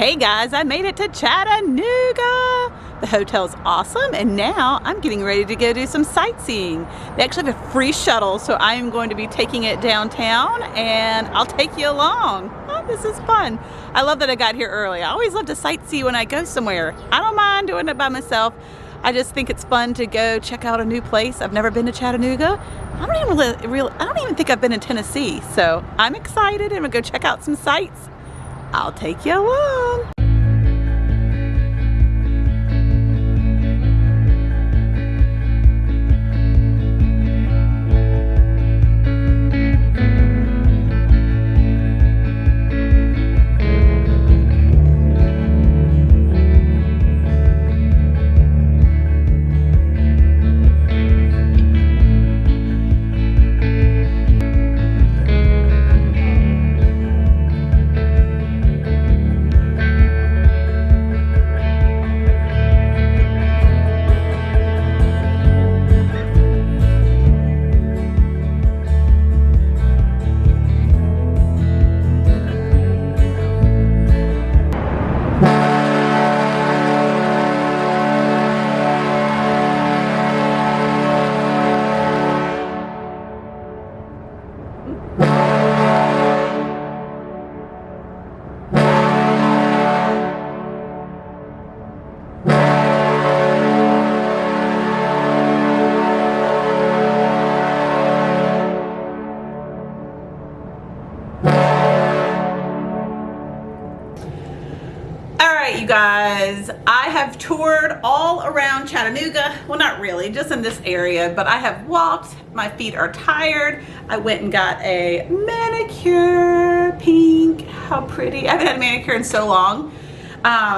Hey guys, I made it to Chattanooga. The hotel's awesome, and now I'm getting ready to go do some sightseeing. They actually have a free shuttle, so I'm going to be taking it downtown, and I'll take you along. Oh, this is fun. I love that I got here early. I always love to sightsee when I go somewhere. I don't mind doing it by myself. I just think it's fun to go check out a new place. I've never been to Chattanooga. I don't even think I've been in Tennessee, so I'm excited. I'm gonna go check out some sights. I'll take you along. You guys, I have toured all around Chattanooga. Well, not really, just in this area, but I have walked. My feet are tired. I went and got a manicure, pink. How pretty. I haven't had a manicure in so long.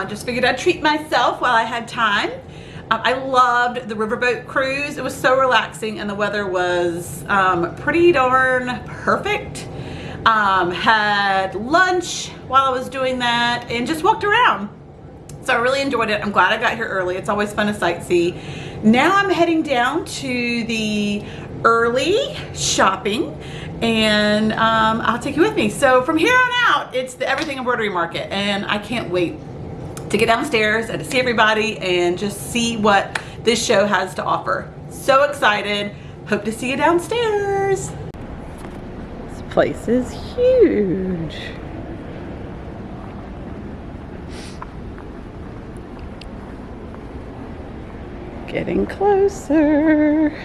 Just figured I'd treat myself while I had time. I loved the riverboat cruise. It was so relaxing, and the weather was pretty darn perfect. Had lunch while I was doing that and just walked around. So I really enjoyed it. I'm glad I got here early. It's always fun to sightsee. Now I'm heading down to the early shopping, and I'll take you with me. So from here on out, it's the Everything Embroidery Market, and I can't wait to get downstairs and to see everybody and just see what this show has to offer. So excited. Hope to see you downstairs. This place is huge. Getting closer.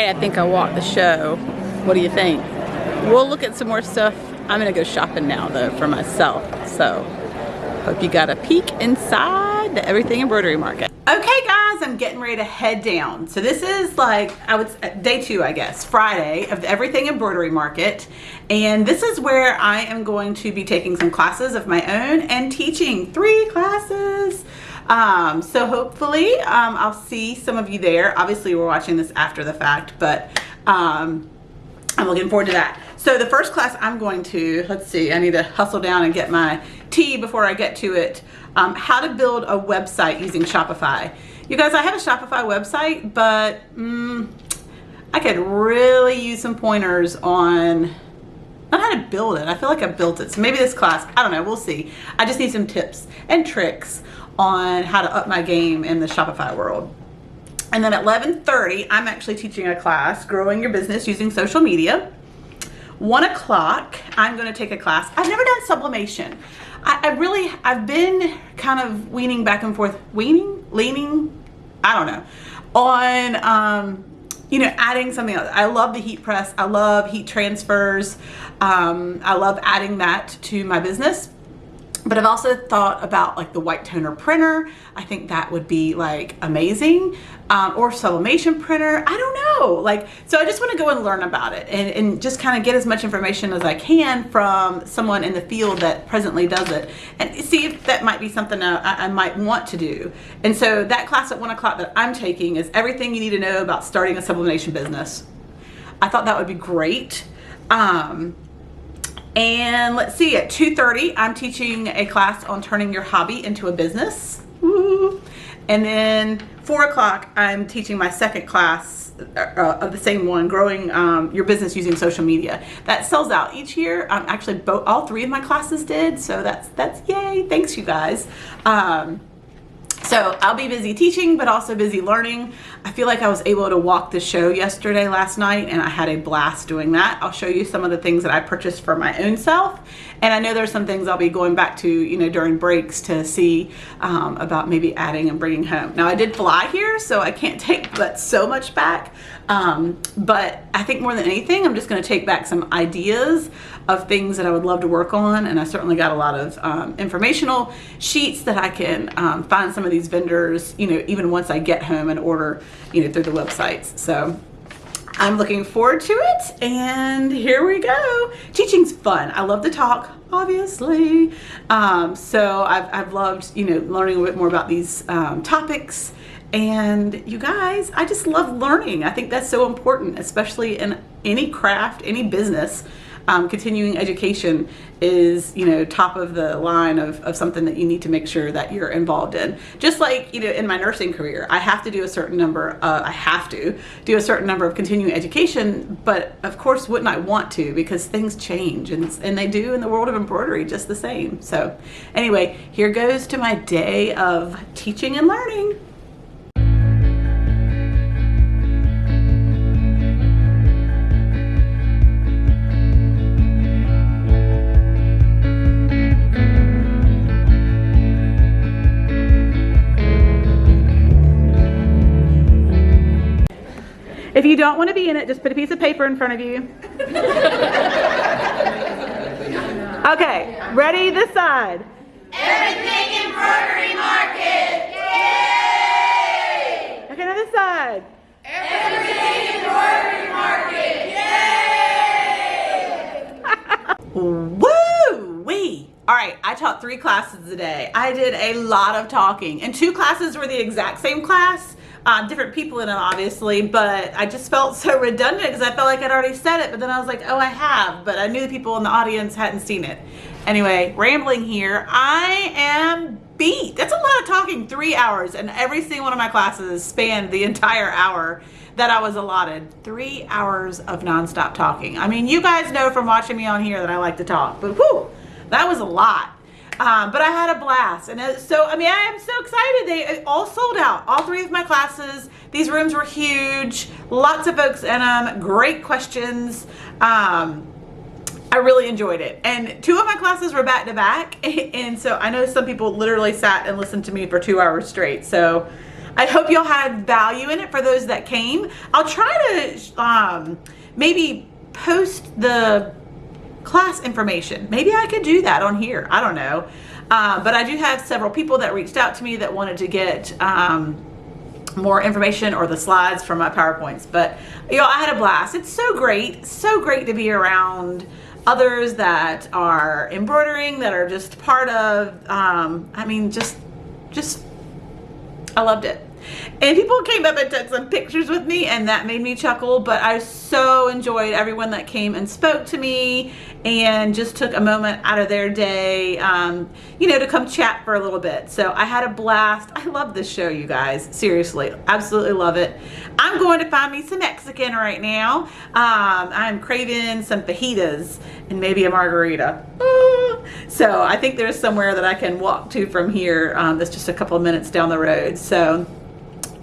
today I think I walked the show. What do you think? We'll look at some more stuff. I'm gonna go shopping now though for myself. So hope you got a peek inside the Everything Embroidery Market. Okay guys, I'm getting ready to head down. So this is like, day 2 I guess, Friday of the Everything Embroidery Market. And this is where I am going to be taking some classes of my own and teaching 3 classes. So hopefully I'll see some of you there. Obviously we're watching this after the fact, but I'm looking forward to that. So the first class I'm going to, let's see, I need to hustle down and get my tea before I get to it. How to build a website using Shopify. You guys, I have a Shopify website, but I could really use some pointers on not how to build it. I feel like I built it. So maybe this class, I don't know, we'll see. I just need some tips and tricks on how to up my game in the Shopify world. And then at 11:30, I'm actually teaching a class, Growing Your Business Using Social Media. 1 o'clock, I'm going to take a class. I've never done sublimation. I've been kind of leaning back and forth, leaning, I don't know, on, you know, adding something else. I love the heat press. I love heat transfers. I love adding that to my business. But I've also thought about like the white toner printer. I think that would be like amazing. Or sublimation printer. I don't know. Like, so I just want to go and learn about it and just kind of get as much information as I can from someone in the field that presently does it and see if that might be something I might want to do. And so that class at 1 o'clock that I'm taking is everything you need to know about starting a sublimation business. I thought that would be great. And let's see, at 2:30, I'm teaching a class on turning your hobby into a business. Woo. And then 4 o'clock, I'm teaching my second class of the same one, Growing Your Business Using Social Media. That sells out each year. Actually, all 3 of my classes did, so that's yay. Thanks, you guys. So I'll be busy teaching, but also busy learning. I feel like I was able to walk the show last night, and I had a blast doing that. I'll show you some of the things that I purchased for my own self. And I know there's some things I'll be going back to, you know, during breaks to see about maybe adding and bringing home. Now I did fly here, so I can't take but so much back. But I think more than anything, I'm just going to take back some ideas of things that I would love to work on. And I certainly got a lot of informational sheets that I can find some of these vendors, you know, even once I get home and order, you know, through the websites. So I'm looking forward to it, and here we go. Teaching's fun. I love to talk, obviously. So I've loved, you know, learning a bit more about these topics. And you guys, I just love learning. I think that's so important, especially in any craft, any business. Continuing education is, you know, top of the line of something that you need to make sure that you're involved in. Just like, you know, in my nursing career, I have to do a certain number, of continuing education, but of course wouldn't I want to, because things change and they do in the world of embroidery just the same. So anyway, here goes to my day of teaching and learning. If you don't want to be in it, just put a piece of paper in front of you. Okay, ready this side. Everything Embroidery Market! Yay! Okay, now this side. Everything Embroidery Market! Yay! Woo-wee! All right, I taught 3 classes today. I did a lot of talking, and 2 classes were the exact same class. Different people in them, obviously, but I just felt so redundant because I felt like I'd already said it, but then I was like, oh, I have, but I knew the people in the audience hadn't seen it. Anyway, rambling here, I am beat. That's a lot of talking, 3 hours, and every single one of my classes spanned the entire hour that I was allotted. 3 hours of nonstop talking. I mean, you guys know from watching me on here that I like to talk, but whew, that was a lot. But I had a blast, and so I mean, I am so excited. They all sold out, all 3 of my classes. These rooms were huge, lots of folks in them, great questions. I really enjoyed it, and 2 of my classes were back to back, and so I know some people literally sat and listened to me for 2 hours straight. So I hope y'all had value in it for those that came. I'll try to maybe post the class information. Maybe I could do that on here. I don't know. But I do have several people that reached out to me that wanted to get more information or the slides from my PowerPoints. But y'all, I had a blast. It's so great to be around others that are embroidering, that are just part of, I mean, just I loved it. And people came up and took some pictures with me, and that made me chuckle. But I so enjoyed everyone that came and spoke to me and just took a moment out of their day, you know, to come chat for a little bit. So I had a blast. I love this show, you guys. Seriously, absolutely love it. I'm going to find me some Mexican right now. I'm craving some fajitas and maybe a margarita. So I think there's somewhere that I can walk to from here that's just a couple of minutes down the road. So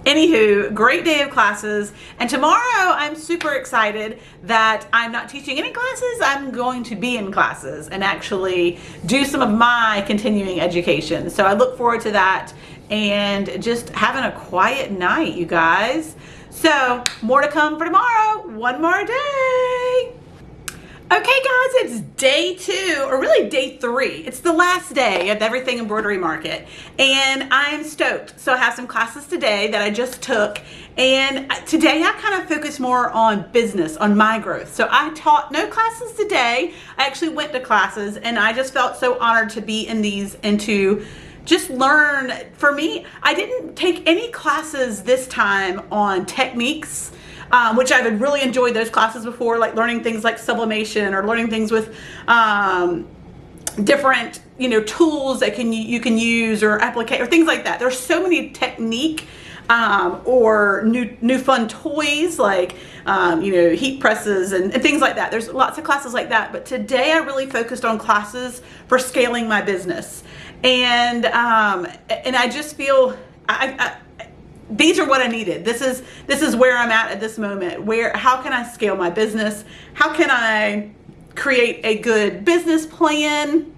anywho, great day of classes, and tomorrow I'm super excited that I'm not teaching any classes. I'm going to be in classes and actually do some of my continuing education. So I look forward to that and just having a quiet night, you guys. So more to come for tomorrow. One more day. Okay guys, it's day 2, or really day 3. It's the last day of Everything Embroidery Market, and I'm stoked. So I have some classes today that I just took, and today I kind of focus more on business, on my growth. So I taught no classes today. I actually went to classes, and I just felt so honored to be in these and to just learn. For me, I didn't take any classes this time on techniques, which I've really enjoyed those classes before, like learning things like sublimation or learning things with different, you know, tools that you can use or applicate or things like that. There's so many technique or new fun toys like you know, heat presses and things like that. There's lots of classes like that. But today I really focused on classes for scaling my business, and I just feel these are what I needed. This is where I'm at this moment. How can I scale my business? How can I create a good business plan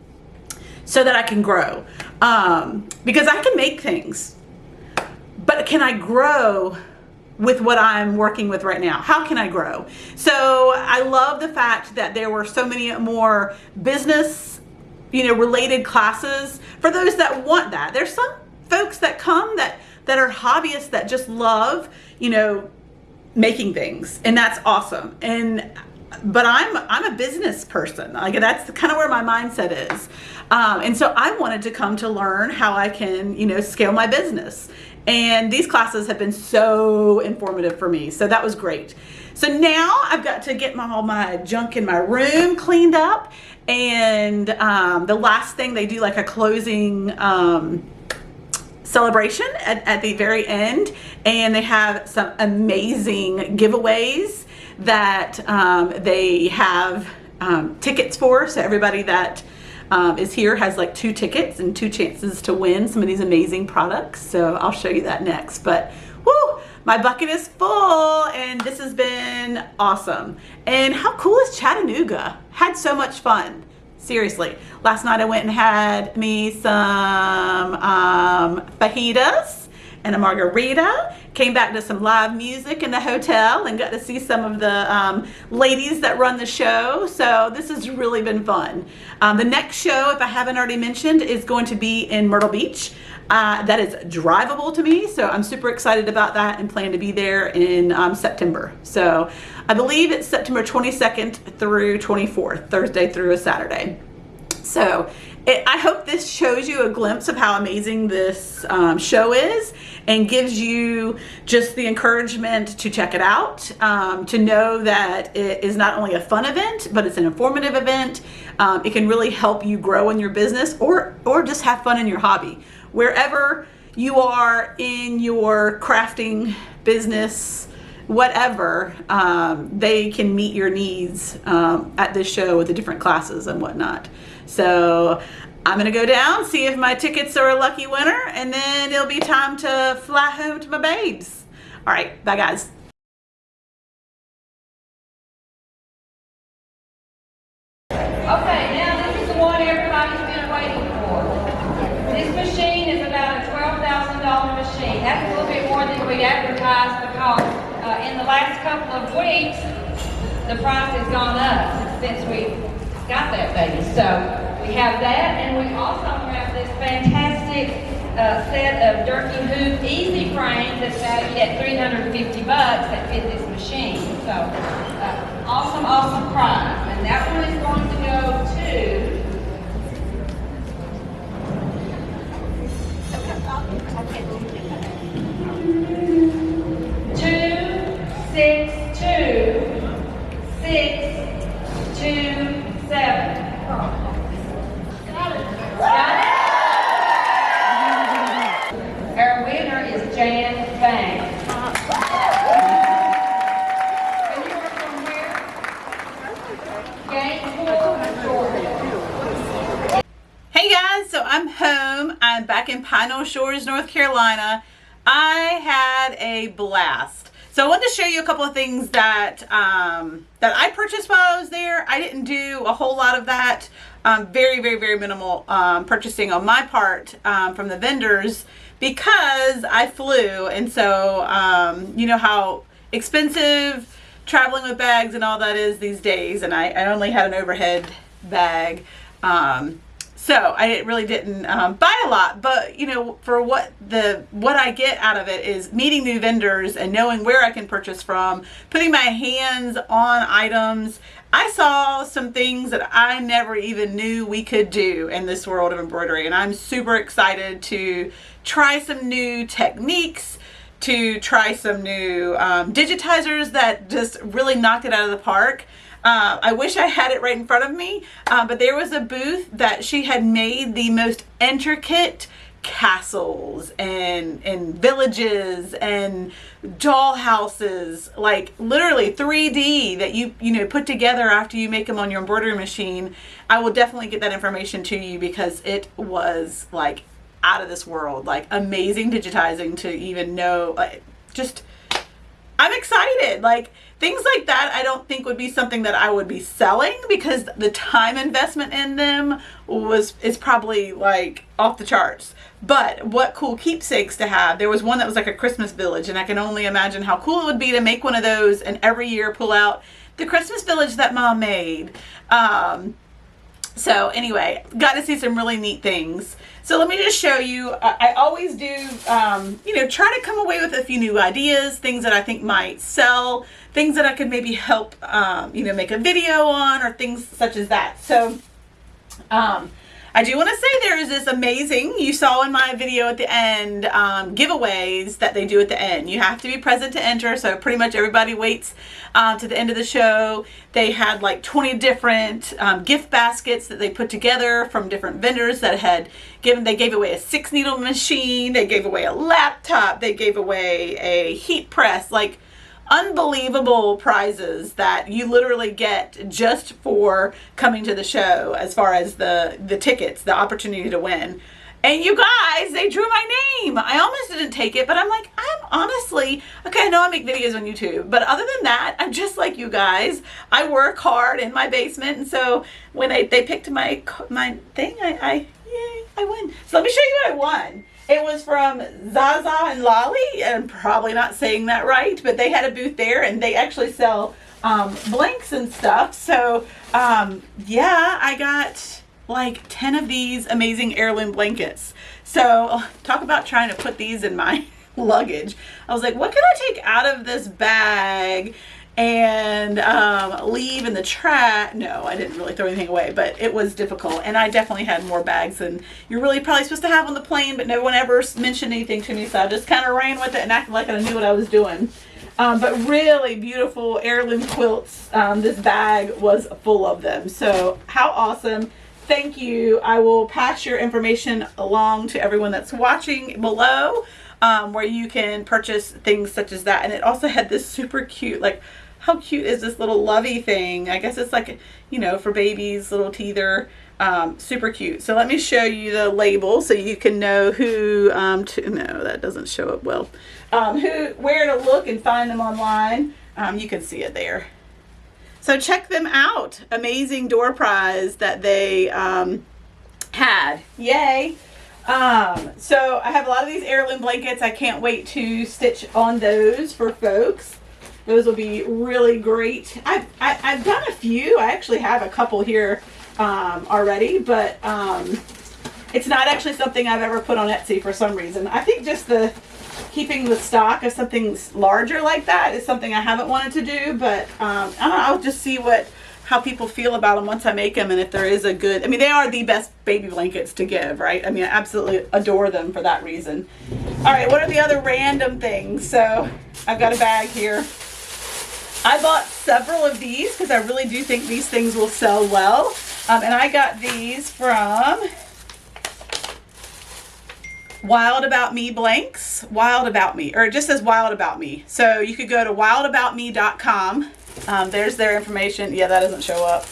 so that I can grow? Because I can make things, but can I grow with what I'm working with right now? How can I grow? So I love the fact that there were so many more business, you know, related classes for those that want that. There's some folks that come that are hobbyists that just love, you know, making things, and that's awesome. But I'm a business person. Like, that's kind of where my mindset is. And so I wanted to come to learn how I can, you know, scale my business. And these classes have been so informative for me. So that was great. So now I've got to get all my junk in my room cleaned up. And the last thing, they do like a closing celebration at the very end, and they have some amazing giveaways that they have tickets for. So everybody that is here has like 2 tickets and 2 chances to win some of these amazing products. So I'll show you that next. But whoo, my bucket is full, and this has been awesome. And how cool is Chattanooga? Had so much fun. Seriously, last night I went and had me some fajitas and a margarita. Came back to some live music in the hotel and got to see some of the ladies that run the show. So this has really been fun. The next show, if I haven't already mentioned, is going to be in Myrtle Beach. That is drivable to me, so I'm super excited about that and plan to be there in September. So I believe it's September 22nd through 24th, Thursday through a Saturday. So I hope this shows you a glimpse of how amazing this show is and gives you just the encouragement to check it out, to know that it is not only a fun event, but it's an informative event. It can really help you grow in your business or just have fun in your hobby. Wherever you are in your crafting business, whatever, they can meet your needs at this show with the different classes and whatnot. So I'm gonna go down, see if my tickets are a lucky winner, and then it'll be time to fly home to my babes. All right, bye guys. Okay, now this is the one everybody's been waiting for. This machine is about a $12,000 on the machine. That's a little bit more than we advertised because in the last couple of weeks, the price has gone up since we got that baby. So we have that, and we also have this fantastic set of Durkee Hoop easy frames that's valued at $350 that fit this machine. So awesome, awesome prize. And that one is going to go to 262627. Got it? Our winner is Jan Bank. And you are from where? Gainesville, Georgia. Hey guys, so I'm home. I'm back in Pine Knoll Shores, North Carolina. I had a blast. So I wanted to show you a couple of things that that I purchased while I was there. I didn't do a whole lot of that. Very, very, very minimal purchasing on my part from the vendors because I flew. And so you know how expensive traveling with bags and all that is these days. And I only had an overhead bag. So I really didn't buy a lot, but you know, for what I get out of it is meeting new vendors and knowing where I can purchase from, putting my hands on items. I saw some things that I never even knew we could do in this world of embroidery, and I'm super excited to try some new techniques, to try some new digitizers that just really knocked it out of the park. I wish I had it right in front of me, but there was a booth that she had made the most intricate castles and villages and doll houses, like literally 3D that you know put together after you make them on your embroidery machine. I will definitely get that information to you because it was like out of this world, like amazing digitizing to even know. Just I'm excited. Like things like that I don't think would be something that I would be selling because the time investment in them is probably like off the charts. But what cool keepsakes to have. There was one that was like a Christmas village, and I can only imagine how cool it would be to make one of those and every year pull out the Christmas village that Mom made. So anyway, got to see some really neat things. So let me just show you. I always do, you know, try to come away with a few new ideas, things that I think might sell, things that I could maybe help, you know, make a video on or things such as that. So I do want to say there is this amazing, you saw in my video at the end, giveaways that they do at the end. You have to be present to enter, so pretty much everybody waits to the end of the show. They had like 20 different gift baskets that they put together from different vendors that had they gave away a 6-needle machine, they gave away a laptop, they gave away a heat press, like unbelievable prizes that you literally get just for coming to the show as far as the tickets, the opportunity to win. And you guys, they drew my name. I almost didn't take it, but I'm like, I'm honestly, okay, I know I make videos on YouTube, but other than that, I'm just like you guys. I work hard in my basement, and so when they picked my thing, I win. So let me show you what I won. It was from Zsa Zsa LoLLi, and probably not saying that right, but they had a booth there, and they actually sell blanks and stuff. So yeah, I got like 10 of these amazing heirloom blankets. So talk about trying to put these in my luggage. I was like, what can I take out of this bag and leave in the trash? No, I didn't really throw anything away, but it was difficult, and I definitely had more bags than you're really probably supposed to have on the plane, but no one ever mentioned anything to me, so I just kind of ran with it and acted like I knew what I was doing. But really beautiful heirloom quilts. This bag was full of them, so how awesome. Thank you. I will pass your information along to everyone that's watching below, where you can purchase things such as that. And it also had this super cute, like, how cute is this little lovey thing? I guess it's like, you know, for babies, little teether. Super cute. So let me show you the label so you can know who no, that doesn't show up well. Where to look and find them online. You can see it there. So check them out. Amazing door prize that they had. Yay. So I have a lot of these heirloom blankets. I can't wait to stitch on those for folks. Those will be really great. I've done a few. I actually have a couple here already, but it's not actually something I've ever put on Etsy for some reason. I think just keeping the stock of something larger like that is something I haven't wanted to do, but I don't know, I'll just see how people feel about them once I make them, and if there is a good, I mean, they are the best baby blankets to give, right? I mean, I absolutely adore them for that reason. All right, what are the other random things? So I've got a bag here. I bought several of these because I really do think these things will sell well. And I got these from Wild About Me blanks. Wild About Me, or it just says Wild About Me. So you could go to wildaboutme.com. There's their information. Yeah, that doesn't show up.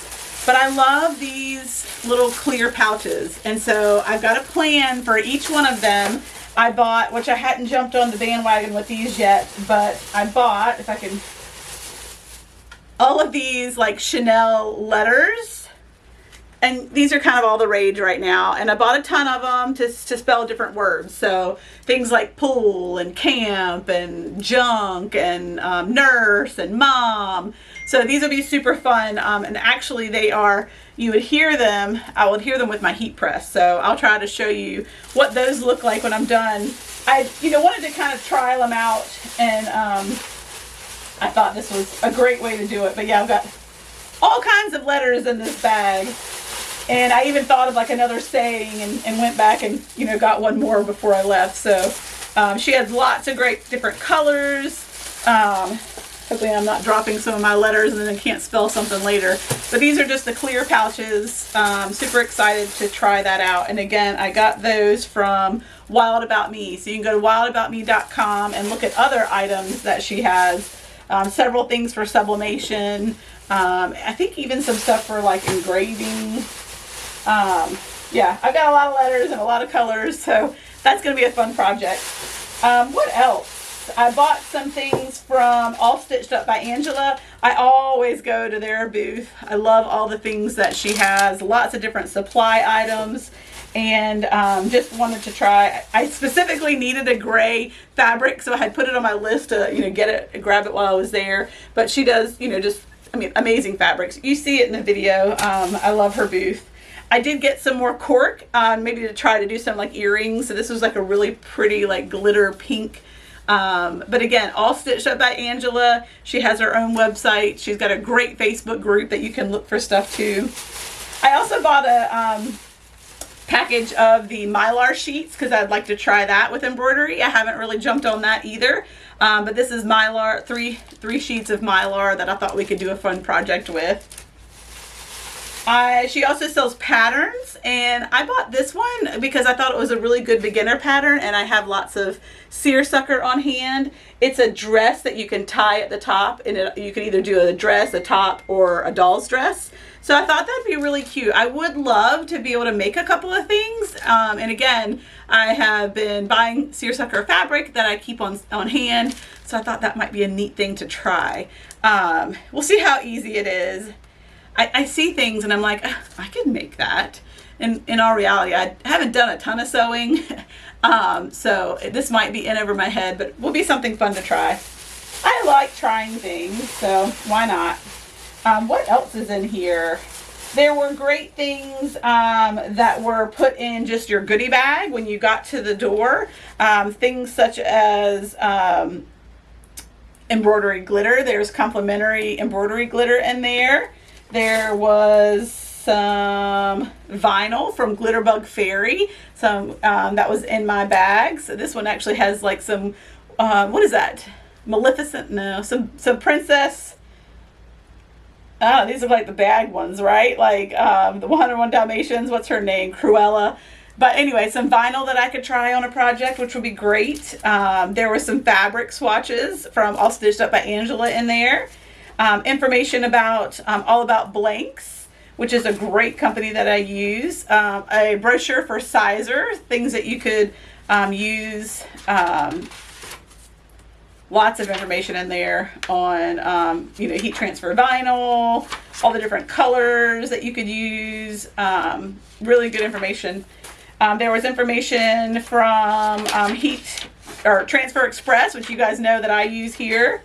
But I love these little clear pouches. And so I've got a plan for each one of them. I bought, which I hadn't jumped on the bandwagon with these yet, but I bought, if I can, all of these like Chanel letters. And these are kind of all the rage right now. And I bought a ton of them to spell different words. So things like pool and camp and junk and nurse and mom. So these will be super fun. And actually they are, you would hear them, I would hear them with my heat press. So I'll try to show you what those look like when I'm done. I wanted to kind of trial them out, and I thought this was a great way to do it. But yeah, I've got all kinds of letters in this bag. And I even thought of like another saying and went back and, got one more before I left. So she has lots of great different colors. Hopefully I'm not dropping some of my letters and then I can't spell something later. But these are just the clear pouches. Super excited to try that out. And again, I got those from Wild About Me. So you can go to wildaboutme.com and look at other items that she has. Several things for sublimation. I think even some stuff for like engraving. Yeah, I've got a lot of letters and a lot of colors, so that's going to be a fun project. What else? I bought some things from All Stitched Up by Angela. I always go to their booth. I love all the things that she has, lots of different supply items, and just wanted to try. I specifically needed a gray fabric, so I had put it on my list to grab it while I was there. But she does, amazing fabrics. You see it in the video. I love her booth. I did get some more cork, maybe to try to do some like earrings. So this was like a really pretty like glitter pink. But again, All Stitched Up by Angela. She has her own website. She's got a great Facebook group that you can look for stuff too. I also bought a package of the Mylar sheets because I'd like to try that with embroidery. I haven't really jumped on that either. But this is Mylar, three sheets of Mylar that I thought we could do a fun project with. She also sells patterns, and I bought this one because I thought it was a really good beginner pattern, and I have lots of seersucker on hand. It's a dress that you can tie at the top, and you can either do a dress, a top, or a doll's dress. So I thought that'd be really cute. I would love to be able to make a couple of things. And again, I have been buying seersucker fabric that I keep on hand. So I thought that might be a neat thing to try. We'll see how easy it is. I see things and I'm like, I could make that. And in all reality, I haven't done a ton of sewing. So this might be in over my head, but will be something fun to try. I like trying things, so why not? What else is in here? There were great things that were put in just your goodie bag when you got to the door. Things such as embroidery glitter. There's complimentary embroidery glitter in there. There was some vinyl from Glitterbug Fairy. That was in my bag. So this one actually has like some, what is that? Maleficent? No, some princess. Oh, these are like the bag ones, right? Like the 101 Dalmatians. What's her name? Cruella. But anyway, some vinyl that I could try on a project, which would be great. There were some fabric swatches from All Stitched Up by Angela in there. Information about All About Blanks, which is a great company that I use. A brochure for Siser, things that you could use. Lots of information in there on, heat transfer vinyl, all the different colors that you could use. Really good information. There was information from Heat or Transfer Express, which you guys know that I use here.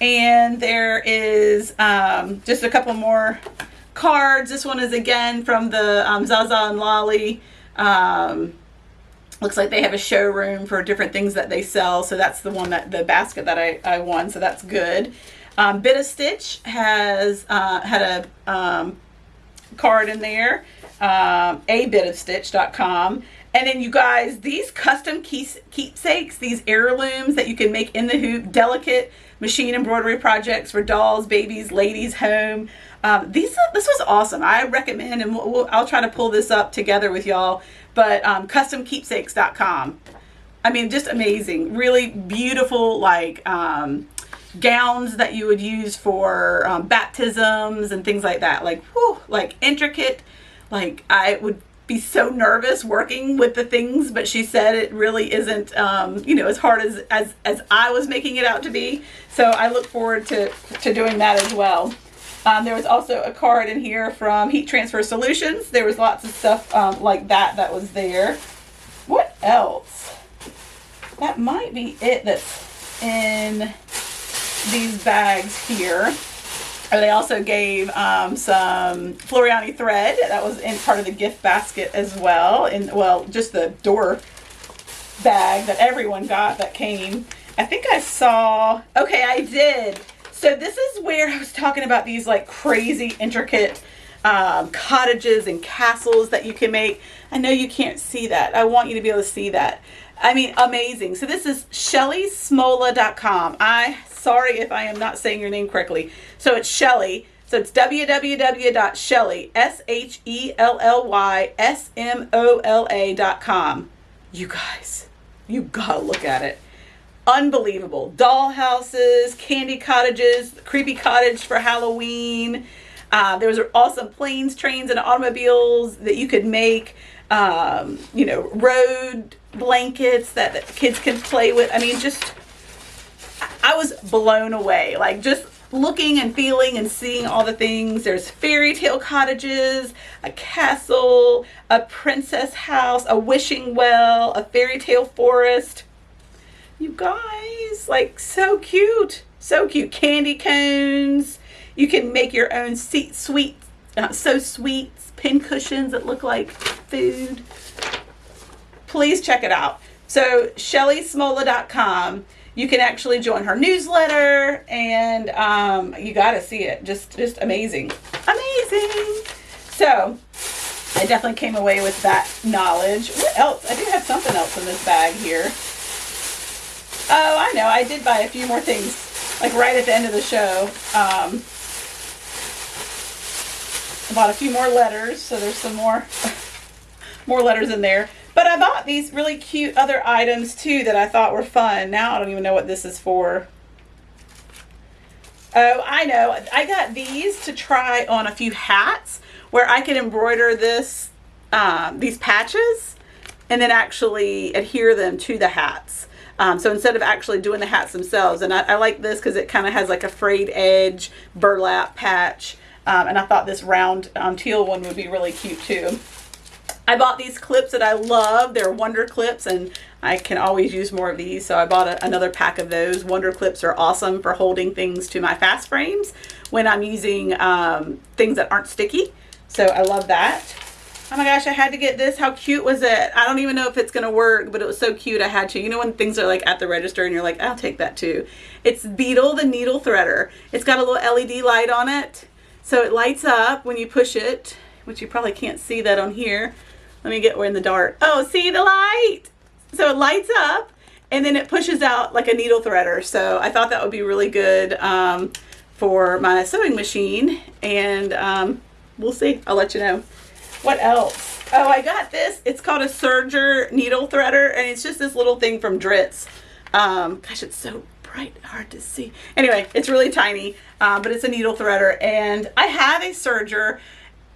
And there is just a couple more cards. This one is again from the Zsa Zsa LoLLi. Looks like they have a showroom for different things that they sell. So that's the one that the basket that I won. So that's good. Bit of Stitch has had a card in there. abitofstitch.com. And then you guys, these custom keepsakes, these heirlooms that you can make in the hoop, delicate machine embroidery projects for dolls, babies, ladies, home. This was awesome. I recommend, and I'll try to pull this up together with y'all, but customkeepsakes.com. I mean, just amazing. Really beautiful, like gowns that you would use for baptisms and things like that. Like, whew, like intricate. Like, I would be so nervous working with the things, but she said it really isn't you know, as hard as I was making it out to be. So I look forward to doing that as well. There was also a card in here from Heat Transfer Solutions. There was lots of stuff like that was there. What else? That might be it that's in these bags here. They also gave some Floriani thread that was in part of the gift basket as well. And well, just the door bag that everyone got that came. I think I saw, okay, I did. So this is where I was talking about these like crazy intricate cottages and castles that you can make. I know you can't see that. I want you to be able to see that. I mean, amazing. So this is ShellySmola.com. Sorry if I am not saying your name correctly. So it's Shelly. So it's www.shelly, ShellySmola.com. You guys, you gotta look at it. Unbelievable. Doll houses, candy cottages, creepy cottage for Halloween. There was awesome planes, trains, and automobiles that you could make. You know, road blankets that kids can play with. I mean, just, I was blown away. Like, just looking and feeling and seeing all the things. There's fairy tale cottages, a castle, a princess house, a wishing well, a fairy tale forest. You guys, like, so cute. So cute. Candy cones. You can make your own sweets, pin cushions that look like food. Please check it out. So ShellySmola.com. You can actually join her newsletter, and you got to see it. Just amazing. Amazing. So I definitely came away with that knowledge. What else? I do have something else in this bag here. Oh, I know. I did buy a few more things, like right at the end of the show. I bought a few more letters, so there's some more letters in there. But I bought these really cute other items too that I thought were fun. Now I don't even know what this is for. Oh, I know. I got these to try on a few hats where I could embroider this, these patches, and then actually adhere them to the hats. So instead of actually doing the hats themselves, and I like this because it kind of has like a frayed edge burlap patch. And I thought this round teal one would be really cute too. I bought these clips that I love. They're Wonder Clips, and I can always use more of these, so I bought another pack of those. Wonder Clips are awesome for holding things to my fast frames when I'm using things that aren't sticky. So I love that. Oh my gosh, I had to get this. How cute was it? I don't even know if it's going to work, but it was so cute I had to. You know when things are like at the register and you're like, I'll take that too. It's Beetle the Needle Threader. It's got a little LED light on it. So it lights up when you push it, which you probably can't see that on here. Let me get, we're in the dark. Oh, see the light? So it lights up and then it pushes out like a needle threader. So I thought that would be really good for my sewing machine. And we'll see. I'll let you know. What else? Oh, I got this. It's called a Serger needle threader. And it's just this little thing from Dritz. Gosh, it's so bright, hard to see. Anyway, it's really tiny, but it's a needle threader. And I have a Serger.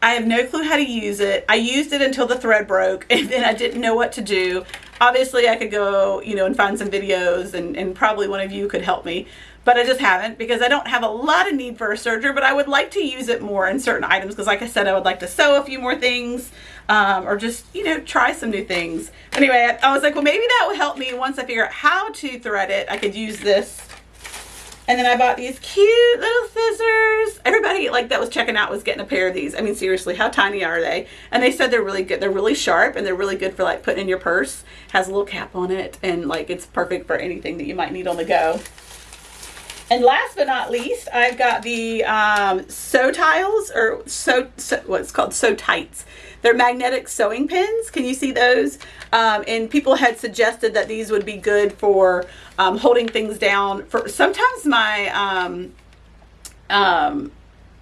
I have no clue how to use it. I used it until the thread broke, and then I didn't know what to do. Obviously, I could go, you know, and find some videos, and probably one of you could help me. but I just haven't because I don't have a lot of need for a serger, but I would like to use it more in certain items because like I said, I would like to sew a few more things or just, you know, try some new things. Anyway, I was like, well, maybe that will help me once I figure out how to thread it. I could use this. And then I bought these cute little scissors. Everybody like that was checking out was getting a pair of these. I mean, seriously, how tiny are they? And they said they're really good. They're really sharp and they're really good for like putting in your purse. Has a little cap on it and like it's perfect for anything that you might need on the go. And last but not least, I've got the sew tiles or what's called sew tights. They're magnetic sewing pins. Can you see those? And people had suggested that these would be good for holding things down. For sometimes my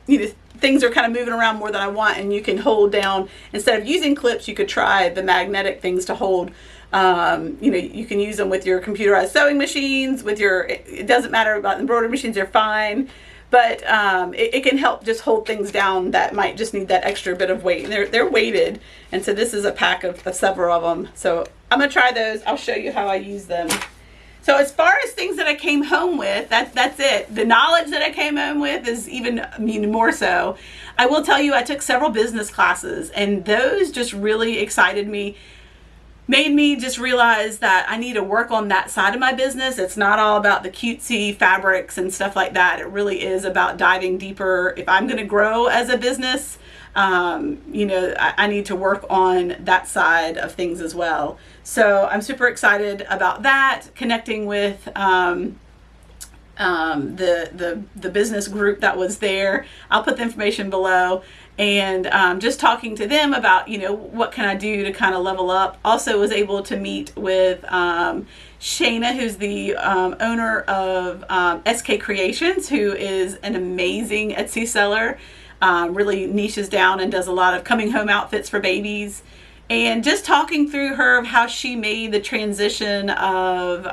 you know, things are kind of moving around more than I want, and you can hold down instead of using clips. You could try the magnetic things to hold. You know, you can use them with your computerized sewing machines, with your, it doesn't matter about embroidery machines, they're fine, but it can help just hold things down that might just need that extra bit of weight. And they're weighted, and so this is a pack of several of them. So I'm gonna try those. I'll show you how I use them. So as far as things that I came home with, that's it. The knowledge that I came home with is even, I mean, more so. I will tell you, I took several business classes, and those just really excited me. Made me just realize that I need to work on that side of my business. It's not all about the cutesy fabrics and stuff like that. It really is about diving deeper. If I'm going to grow as a business, you know, I need to work on that side of things as well. So I'm super excited about that, connecting with the business group that was there. I'll put the information below. And just talking to them about, you know, what can I do to kind of level up. Also was able to meet with Shayna, who's the owner of SK Creations, who is an amazing Etsy seller, really niches down and does a lot of coming home outfits for babies. And just talking through her of how she made the transition of,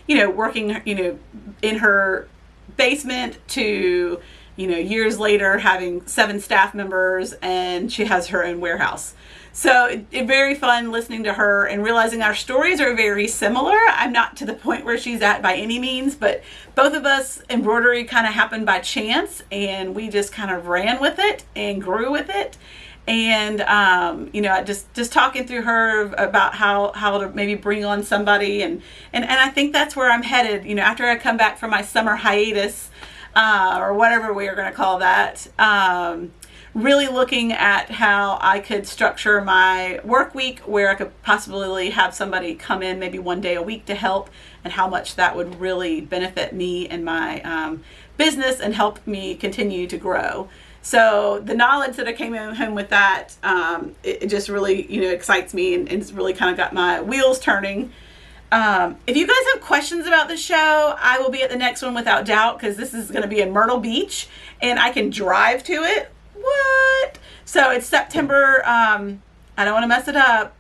you know, working, you know, in her basement to, you know, years later having 7 staff members, and she has her own warehouse. So it very fun listening to her and realizing our stories are very similar. I'm not to the point where she's at by any means, but both of us, embroidery kind of happened by chance, and we just kind of ran with it and grew with it. And you know, just talking through her about how to maybe bring on somebody, and I think that's where I'm headed. You know, after I come back from my summer hiatus, or whatever we are going to call that, really looking at how I could structure my work week where I could possibly have somebody come in maybe one day a week to help, and how much that would really benefit me and my business and help me continue to grow. So the knowledge that I came home with that, it just really, you know, excites me, and it's really kind of got my wheels turning. If you guys have questions about the show, I will be at the next one without doubt, because this is going to be in Myrtle Beach and I can drive to it. What? So it's September, I don't want to mess it up,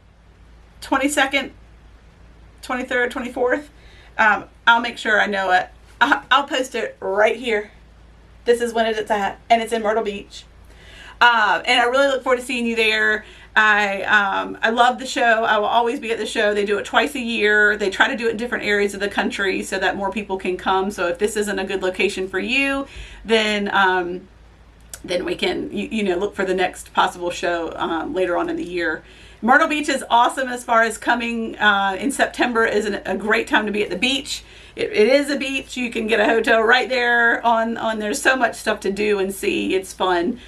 22nd, 23rd, 24th. I'll make sure I know it. I'll post it right here. This is when it's at, and it's in Myrtle Beach. And I really look forward to seeing you there. I love the show. I will always be at the show. They do it twice a year. They try to do it in different areas of the country so that more people can come. So if this isn't a good location for you, then we can, you know, look for the next possible show later on in the year. Myrtle Beach is awesome as far as coming in September is a great time to be at the beach. It is a beach. You can get a hotel right there on there's so much stuff to do and see. It's fun.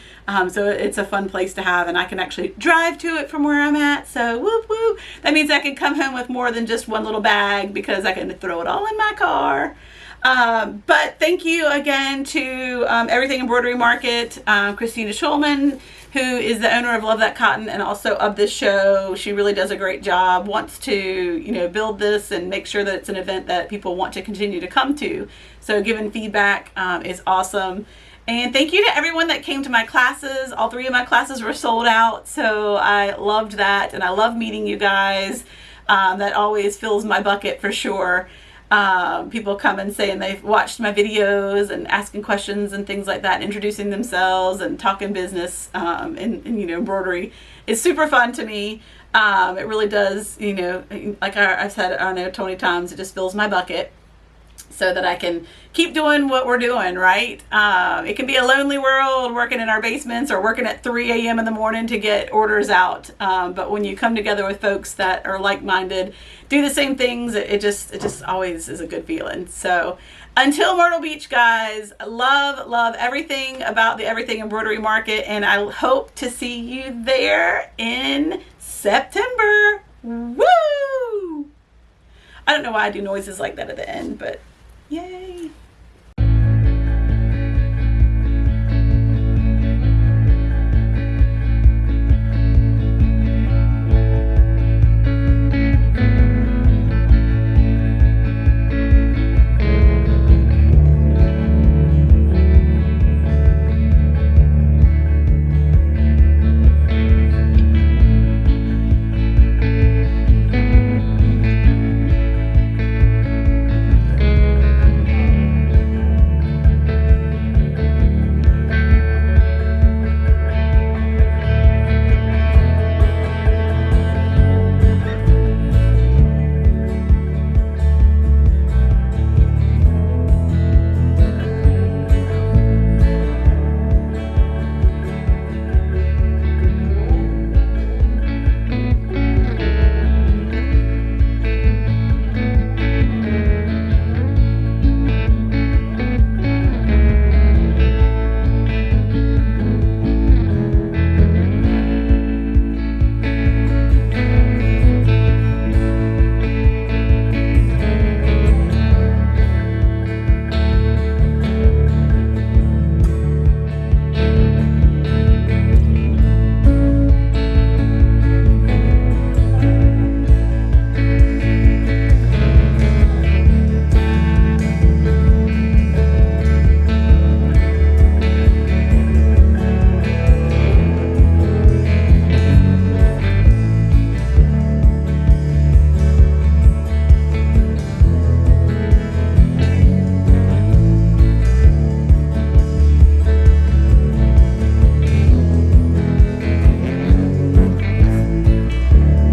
So it's a fun place to have, and I can actually drive to it from where I'm at. So whoop whoop. That means I can come home with more than just one little bag, because I can throw it all in my car. But thank you again to Everything Embroidery Market, Christina Schulman, who is the owner of Love That Cotton and also of this show. She really does a great job, wants to, you know, build this and make sure that it's an event that people want to continue to come to. So giving feedback is awesome. And thank you to everyone that came to my classes. All 3 of my classes were sold out, so I loved that, and I love meeting you guys. That always fills my bucket for sure. People come and saying they've watched my videos and asking questions and things like that, and introducing themselves and talking business, and you know, embroidery is super fun to me. It really does, you know, like I've said, I don't know, 20 times, it just fills my bucket. so that I can keep doing what we're doing, right? It can be a lonely world working in our basements or working at 3 a.m. in the morning to get orders out. But when you come together with folks that are like-minded, do the same things, it just always is a good feeling. So until Myrtle Beach, guys, love everything about the Everything Embroidery Market, and I hope to see you there in September. Woo! I don't know why I do noises like that at the end, but yay.